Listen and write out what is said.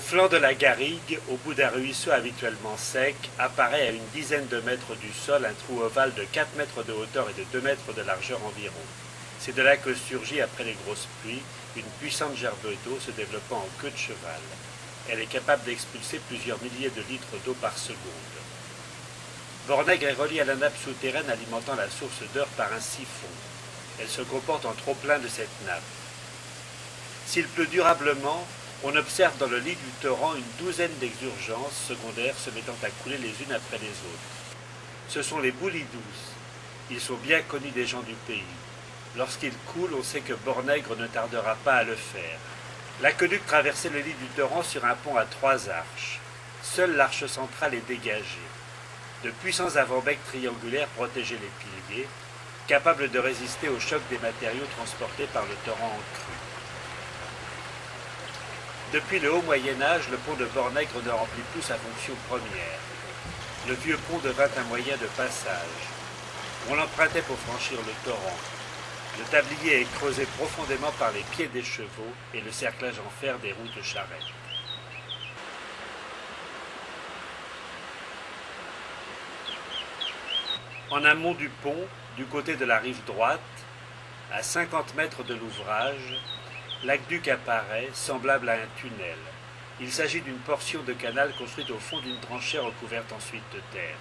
flanc de la garrigue, au bout d'un ruisseau habituellement sec, apparaît à une dizaine de mètres du sol un trou ovale de 4 mètres de hauteur et de 2 mètres de largeur environ. C'est de là que surgit, après les grosses pluies, une puissante gerbe d'eau se développant en queue de cheval. Elle est capable d'expulser plusieurs milliers de litres d'eau par seconde. Bornègre est reliée à la nappe souterraine alimentant la source d'Eure par un siphon. Elle se comporte en trop-plein de cette nappe. S'il pleut durablement, on observe dans le lit du torrent une douzaine d'exurgences secondaires se mettant à couler les unes après les autres. Ce sont les boulis douces. Ils sont bien connus des gens du pays. Lorsqu'ils coulent, on sait que Bornègre ne tardera pas à le faire. L'aqueduc traversait le lit du torrent sur un pont à 3 arches. Seule l'arche centrale est dégagée. De puissants avant-becs triangulaires protégeaient les piliers, capables de résister au choc des matériaux transportés par le torrent en crue. Depuis le haut Moyen-Âge, le pont de Bornègre ne remplit plus sa fonction première. Le vieux pont devint un moyen de passage. On l'empruntait pour franchir le torrent. Le tablier est creusé profondément par les pieds des chevaux et le cerclage en fer des roues de charrette. En amont du pont, du côté de la rive droite, à 50 mètres de l'ouvrage, l'aqueduc apparaît, semblable à un tunnel. Il s'agit d'une portion de canal construite au fond d'une tranchée recouverte ensuite de terre.